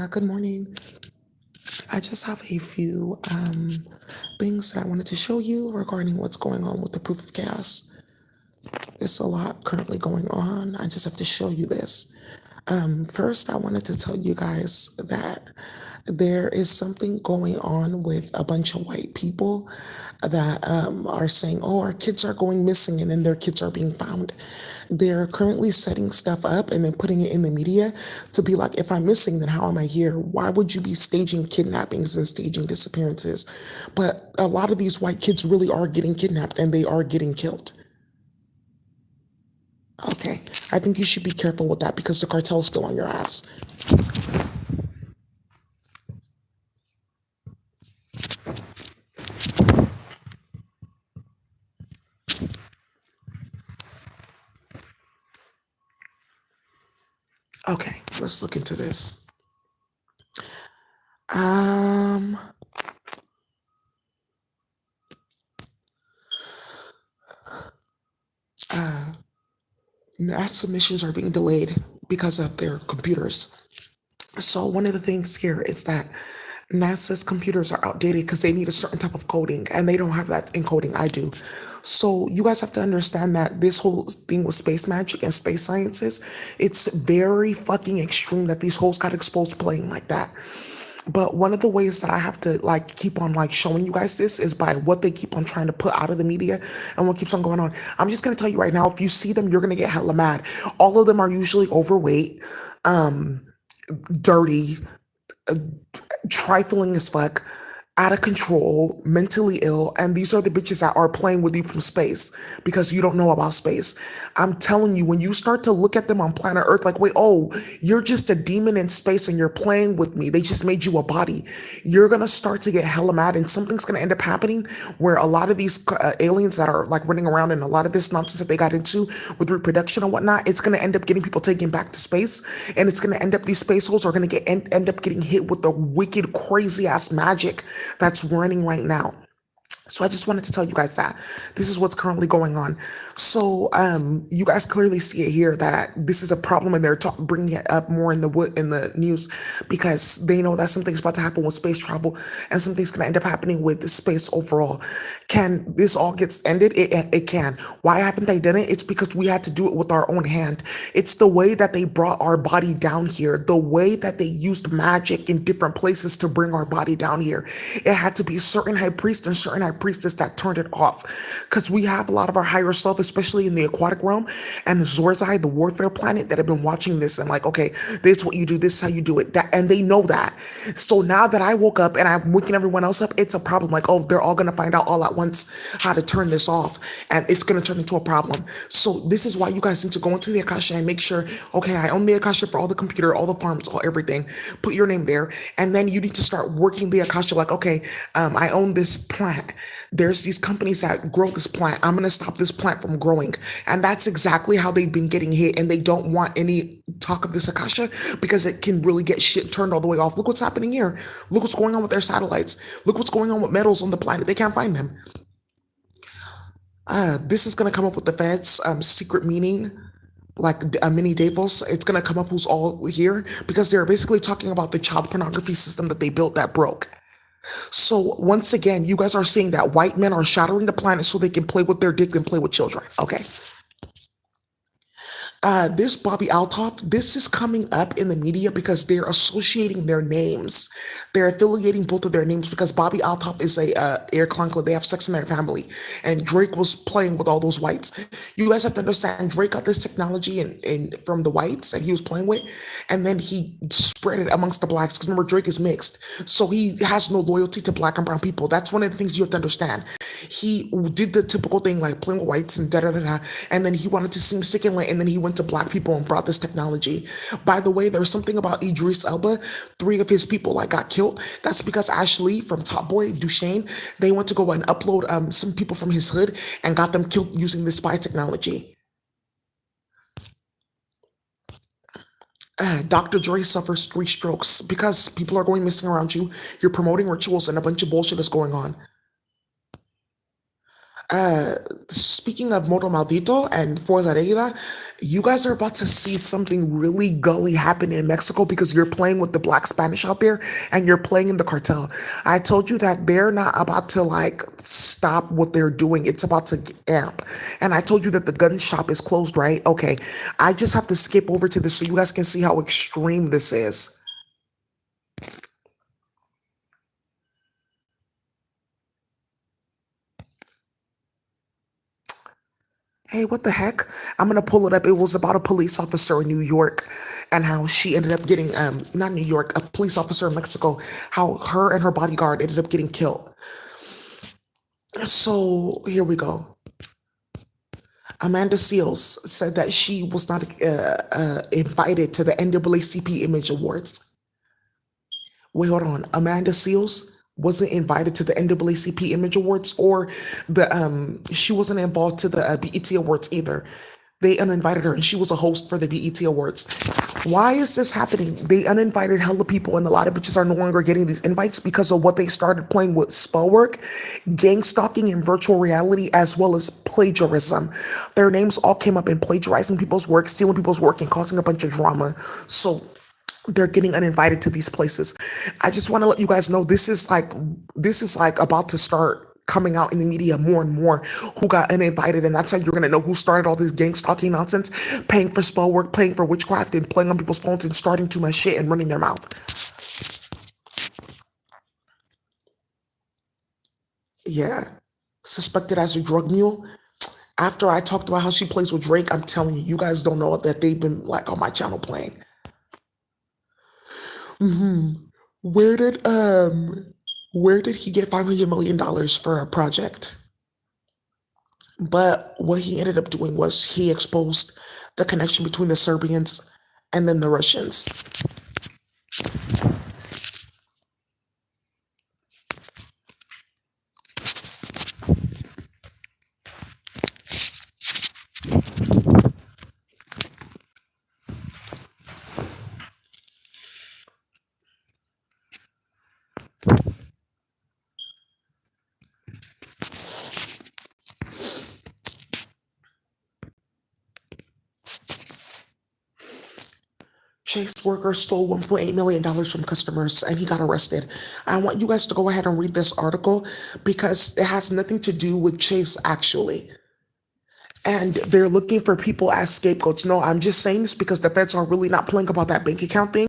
Good morning. I just have a few things that I wanted to show you regarding what's going on with the proof of chaos. There's a lot currently going on. I just have to show you this. First, I wanted to tell you guys that there is something going on with a bunch of white people that are saying, oh, our kids are going missing, and then their kids are being found. They're currently setting stuff up and then putting it in the media to be like, if I'm missing, then how am I here? Why would you be staging kidnappings and staging disappearances? But a lot of these white kids really are getting kidnapped and they are getting killed. Okay, I think you should be careful with that because the cartel's still on your ass. Okay, let's look into this. Um, uh, NASA missions are being delayed because of their computers. So one of the things here is that NASA's computers are outdated because they need a certain type of coding and they don't have that encoding. I do. So you guys have to understand that this whole thing with space magic and space sciences, it's very fucking extreme that these holes got exposed playing like that. But one of the ways that I have to like keep on like showing you guys this is by what they keep on trying to put out of the media and what keeps on going on. I'm just gonna tell you right now, if you see them, you're gonna get hella mad. All of them are usually overweight, dirty, trifling as fuck, out of control, mentally ill, and these are the bitches that are playing with you from space because you don't know about space. I'm telling you, when you start to look at them on planet Earth, like, wait, oh, you're just a demon in space and you're playing with me. They just made you a body. You're gonna start to get hella mad, and something's gonna end up happening where a lot of these aliens that are like running around and a lot of this nonsense that they got into with reproduction and whatnot, it's gonna end up getting people taken back to space, and it's gonna end up these space holes are gonna end up getting hit with the wicked, crazy ass magic that's running right now. So I just wanted to tell you guys that this is what's currently going on. So you guys clearly see it here that this is a problem, and they're bringing it up more in the news because they know that something's about to happen with space travel, and something's going to end up happening with the space overall. Can this all get ended? It can. Why haven't they done it? It's because we had to do it with our own hand. It's the way that they brought our body down here, the way that they used magic in different places to bring our body down here. It had to be certain high priest and certain high priestess that turned it off. Because we have a lot of our higher self, especially in the aquatic realm, and the Zorzai, the warfare planet, that have been watching this and like, okay, this is what you do, this is how you do it. That, and they know that. So now that I woke up and I'm waking everyone else up, it's a problem. Like, oh, they're all gonna find out all at once how to turn this off, and it's gonna turn into a problem. So this is why you guys need to go into the Akasha and make sure, okay, I own the Akasha for all the computer, all the farms, all everything. Put your name there, and then you need to start working the Akasha. Like, okay, I own this plant. There's these companies that grow this plant. I'm gonna stop this plant from growing, and that's exactly how they've been getting hit. And they don't want any talk of this Akasha because it can really get shit turned all the way off. Look what's happening here. Look what's going on with their satellites. Look what's going on with metals on the planet. They can't find them. This is gonna come up with the feds' secret meaning, like a mini Davos. It's gonna come up who's all here because they're basically talking about the child pornography system that they built that broke. So once again, you guys are seeing that white men are shattering the planet so they can play with their dick and play with children. Okay. This Bobby Altoff, this is coming up in the media because they're associating their names. They're affiliating both of their names because Bobby Altoff is a air clunker. They have sex in their family, and Drake was playing with all those whites. You guys have to understand, Drake got this technology from the whites that he was playing with, and then he spread it amongst the blacks. Because remember, Drake is mixed, so he has no loyalty to black and brown people. That's one of the things you have to understand. He did the typical thing like playing with whites and da da da da, and then he wanted to seem sick and lit, and then he went to black people and brought this technology. By the way, there's something about Idris Elba. 3 of his people like got killed. That's because Ashley from Top Boy, Duchesne, they went to go and upload some people from his hood and got them killed using this spy technology. Dr. Dre suffers 3 strokes because people are going missing around you. You're promoting rituals and a bunch of bullshit is going on. Uh, Speaking of Moto Maldito and For la Regla, you guys are about to see something really gully happen in Mexico because you're playing with the black Spanish out there and you're playing in the cartel. I told you that they're not about to like stop what they're doing. It's about to amp. And I told you that the gun shop is closed, right? Okay. I just have to skip over to this so you guys can see how extreme this is. Hey, what the heck? I'm gonna pull it up. It was about a police officer in New York and how she ended up getting not New York, a police officer in Mexico, how her and her bodyguard ended up getting killed. So here we go. Amanda Seals said that she was not invited to the NAACP Image Awards. Wait, hold on. Amanda Seals wasn't invited to the NAACP Image Awards, or the she wasn't involved to the BET Awards either. They uninvited her, and she was a host for the BET Awards. Why is this happening? They uninvited hella people, and a lot of bitches are no longer getting these invites because of what they started playing with spell work, gang stalking, and virtual reality, as well as plagiarism. Their names all came up in plagiarizing people's work, stealing people's work, and causing a bunch of drama. So they're getting uninvited to these places. I just want to let you guys know this is like about to start coming out in the media more and more who got uninvited, and that's how you're gonna know who started all this gang stalking nonsense, paying for spell work, paying for witchcraft, and playing on people's phones and starting too much shit and running their mouth. Yeah. Suspected as a drug mule. After I talked about how she plays with Drake, I'm telling you, you guys don't know that they've been like on my channel playing. Where did where did he get $500 million for a project? But what he ended up doing was he exposed the connection between the Serbians and then the Russians. Chase worker stole $1.8 million from customers and he got arrested. I want you guys to go ahead and read this article because it has nothing to do with Chase actually. And they're looking for people as scapegoats. No, I'm just saying this because the feds are really not playing about that bank account thing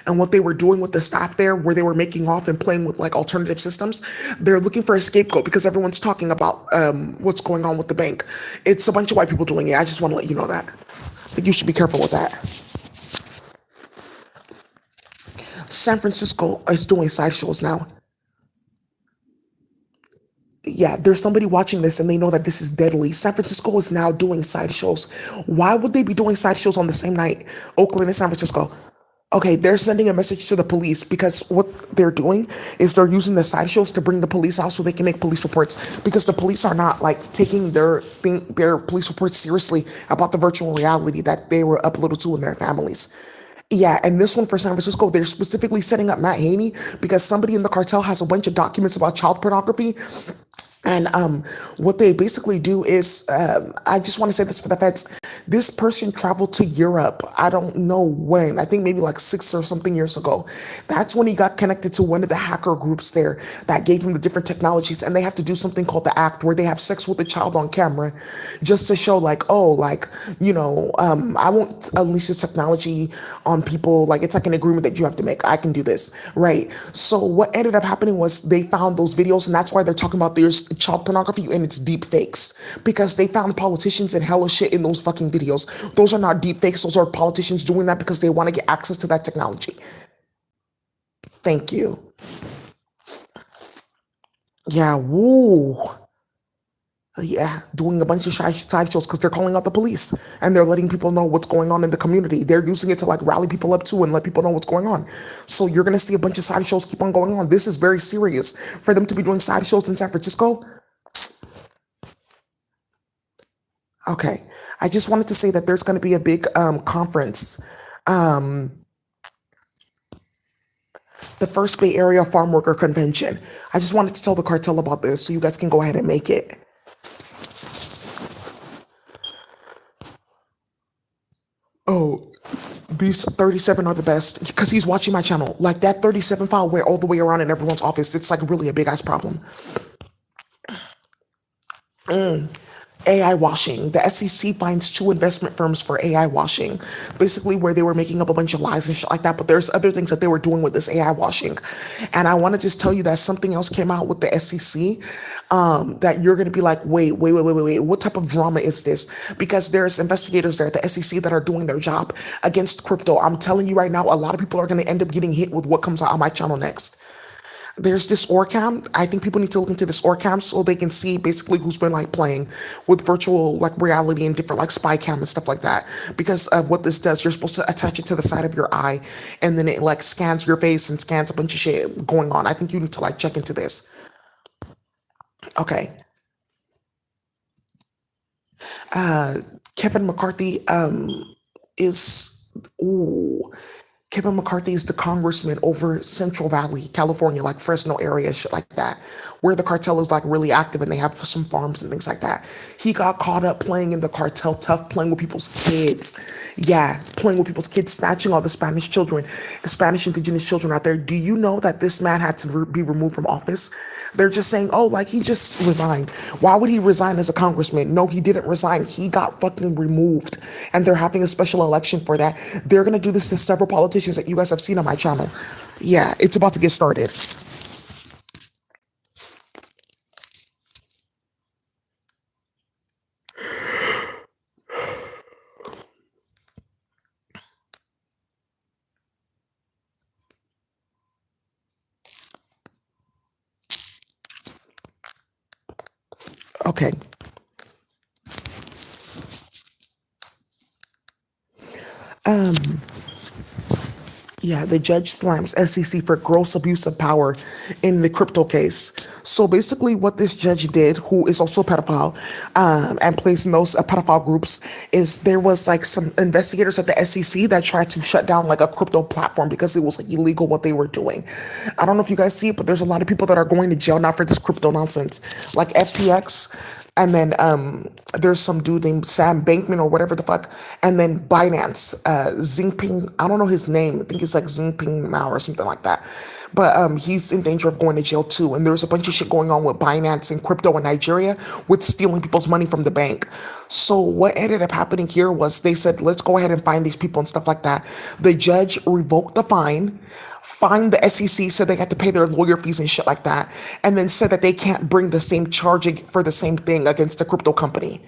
and what they were doing with the staff there, where they were making off and playing with like alternative systems. They're looking for a scapegoat because everyone's talking about what's going on with the bank. It's a bunch of white people doing it. I just want to let you know that. But you should be careful with that. San Francisco is doing sideshows now. Yeah, there's somebody watching this and they know that this is deadly. San Francisco is now doing sideshows. Why would they be doing sideshows on the same night? Oakland and San Francisco. Okay, they're sending a message to the police because what they're doing is they're using the sideshows to bring the police out so they can make police reports because the police are not like taking their police reports seriously about the virtual reality that they were uploaded to in their families. Yeah, and this one for San Francisco, they're specifically setting up Matt Haney because somebody in the cartel has a bunch of documents about child pornography. And what they basically do is, I just want to say this for the feds. This person traveled to Europe. I don't know when. I think maybe like 6 or something years ago. That's when he got connected to one of the hacker groups there that gave him the different technologies. And they have to do something called the act, where they have sex with a child on camera, just to show like, oh, like I won't unleash this technology on people. Like it's like an agreement that you have to make. I can do this, right? So what ended up happening was they found those videos, and that's why they're talking about there's child pornography and it's deep fakes because they found politicians and hella shit in those fucking videos. Those are not deep fakes. Those are politicians doing that because they want to get access to that technology. Thank you. Yeah, woo. Yeah, doing a bunch of side shows because they're calling out the police and they're letting people know what's going on in the community. They're using it to like rally people up too and let people know what's going on. So you're gonna see a bunch of side shows keep on going on. This is very serious for them to be doing side shows in San Francisco. Okay, I just wanted to say that there's going to be a big conference, um, the first Bay Area Farm Worker Convention. I just wanted to tell the cartel about this so you guys can go ahead and make it. these 37 are the best because he's watching my channel. Like that 37 file went all the way around in everyone's office. It's like really a big ass problem. AI washing. The SEC finds two investment firms for AI washing, basically where they were making up a bunch of lies and shit like that. But there's other things that they were doing with this AI washing, and I want to just tell you that something else came out with the SEC. That you're gonna be like, wait, what type of drama is this? Because there's investigators there at the SEC that are doing their job against crypto. I'm telling you right now, a lot of people are gonna end up getting hit with what comes out on my channel next. There's this OrCam. I think people need to look into this OrCam so they can see basically who's been like playing with virtual like reality and different like spy cam and stuff like that. Because of what this does, you're supposed to attach it to the side of your eye, and then it like scans your face and scans a bunch of shit going on. I think you need to like check into this. Okay. Uh, Kevin McCarthy is ooh. Kevin McCarthy is the congressman over Central Valley, California, like Fresno area, shit like that, where the cartel is like really active and they have some farms and things like that. He got caught up playing in the cartel tough, playing with people's kids. Yeah, playing with people's kids, snatching all the Spanish children, the Spanish indigenous children out there. Do you know that this man had to be removed from office? They're just saying, oh, like he just resigned. Why would he resign as a congressman? No, he didn't resign. He got fucking removed. And they're having a special election for that. They're going to do this to several politicians that you guys have seen on my channel. Yeah, it's about to get started. Okay. Um, Yeah, the judge slams SEC for gross abuse of power in the crypto case. So basically, what this judge did, who is also a pedophile, and plays in those pedophile groups, is there was like some investigators at the SEC that tried to shut down like a crypto platform because it was like illegal what they were doing. I don't know if you guys see it, but there's a lot of people that are going to jail now for this crypto nonsense, like FTX. And then there's some dude named Sam Bankman or whatever the fuck. And then Binance, Xingping, I don't know his name. I think it's like Xingping Mao or something like that. But he's in danger of going to jail too. And there's a bunch of shit going on with Binance and crypto in Nigeria with stealing people's money from the bank. So what ended up happening here was they said, let's go ahead and find these people and stuff like that. The judge revoked the fine, fined the SEC, said they had to pay their lawyer fees and shit like that, and then said that they can't bring the same charge for the same thing against the crypto company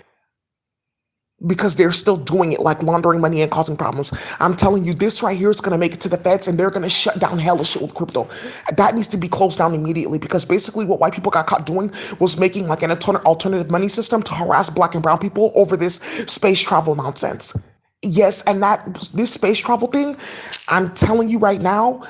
because they're still doing it, like laundering money and causing problems. I'm telling you, this right here is going to make it to the feds and they're going to shut down hella shit with crypto. That needs to be closed down immediately because basically what white people got caught doing was making like an alternative money system to harass black and brown people over this space travel nonsense. Yes, and that this space travel thing, I'm telling you right now,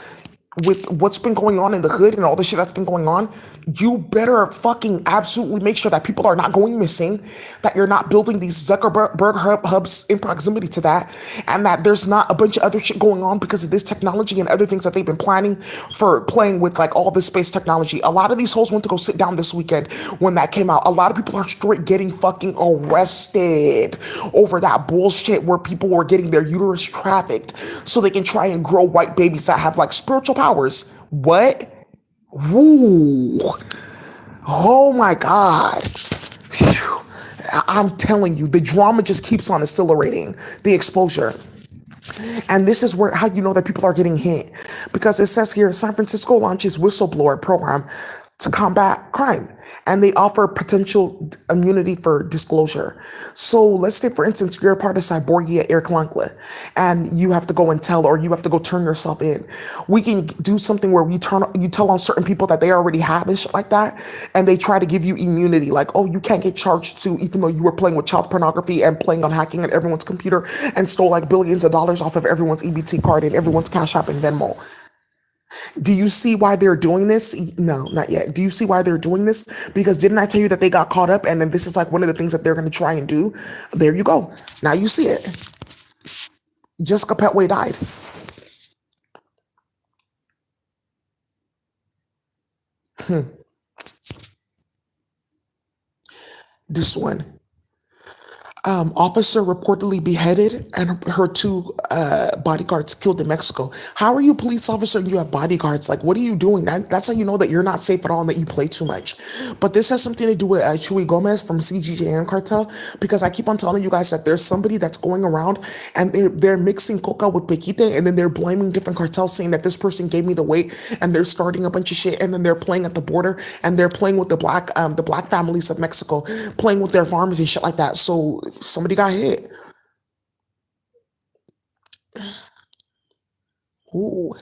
with what's been going on in the hood and all the shit that's been going on, you better fucking absolutely make sure that people are not going missing, that you're not building these Zuckerberg hubs in proximity to that, and that there's not a bunch of other shit going on because of this technology and other things that they've been planning for playing with like all this space technology. A lot of these hoes went to go sit down this weekend when that came out. A lot of people are straight getting fucking arrested over that bullshit where people were getting their uterus trafficked so they can try and grow white babies that have like spiritual powers. What? Woo. Oh my God. Phew. I'm telling you, the drama just keeps on accelerating, the exposure. And this is where how you know that people are getting hit. Because it says here San Francisco launches whistleblower program to combat crime. And they offer potential immunity for disclosure. So let's say, for instance, you're a part of Cyborgia Air Clankla and you have to go and tell, or you have to go turn yourself in. We can do something where you tell on certain people that they already have and shit like that. And they try to give you immunity. Like, oh, you can't get charged to, even though you were playing with child pornography and playing on hacking at everyone's computer and stole like billions of dollars off of everyone's EBT card and everyone's Cash App and Venmo. Do you see why they're doing this? No, not yet. Do you see why they're doing this? Because didn't I tell you that they got caught up and then this is like one of the things that they're going to try and do? There you go. Now you see it. Jessica Petway died. This one. Officer reportedly beheaded and her two bodyguards killed in Mexico. How are you a police officer and you have bodyguards? Like, what are you doing? That's how you know that you're not safe at all and that you play too much. But this has something to do with Chuy Gomez from CGJN cartel, because I keep on telling you guys that there's somebody that's going around and they're mixing coca with pequite, and then they're blaming different cartels, saying that this person gave me the weight, and they're starting a bunch of shit, and then they're playing at the border, and they're playing with the black families of Mexico, playing with their farmers and shit like that. So somebody got hit. Ooh.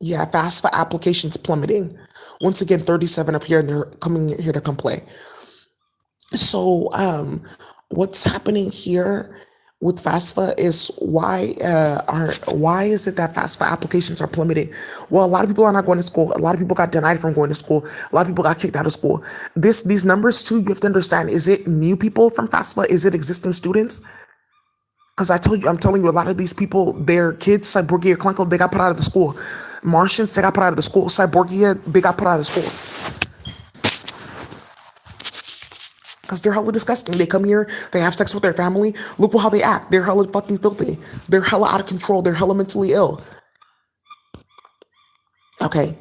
Yeah, FAFSA applications plummeting. Once again, 37 up here, and they're coming here to come play. So, what's happening here with FAFSA is why is it that FAFSA applications are plummeting? Well, a lot of people are not going to school. A lot of people got denied from going to school. A lot of people got kicked out of school. These numbers too, you have to understand. Is it new people from FAFSA? Is it existing students? Because I'm telling you, a lot of these people, their kids, Cyborgia, Clunkle, they got put out of the school. Martians, they got put out of the school. Cyborgia, they got put out of the schools. Because they're hella disgusting. They come here, they have sex with their family. Look how they act. They're hella fucking filthy. They're hella out of control. They're hella mentally ill. Okay.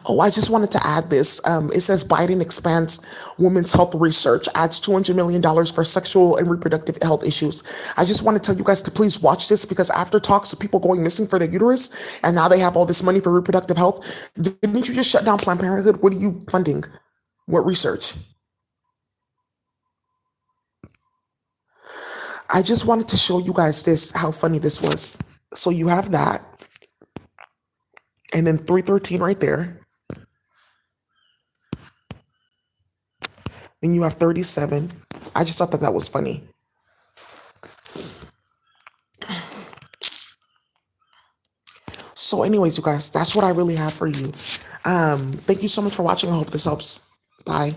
Oh, I just wanted to add this. It says Biden expands women's health research, adds $200 million for sexual and reproductive health issues. I just want to tell you guys to please watch this, because after talks of people going missing for their uterus, and now they have all this money for reproductive health, didn't you just shut down Planned Parenthood? What are you funding? What research? I just wanted to show you guys this, how funny this was. So you have that, and then 313 right there. Then you have 37. I just thought that that was funny. So, anyways, you guys, that's what I really have for you. Thank you so much for watching. I hope this helps. Bye.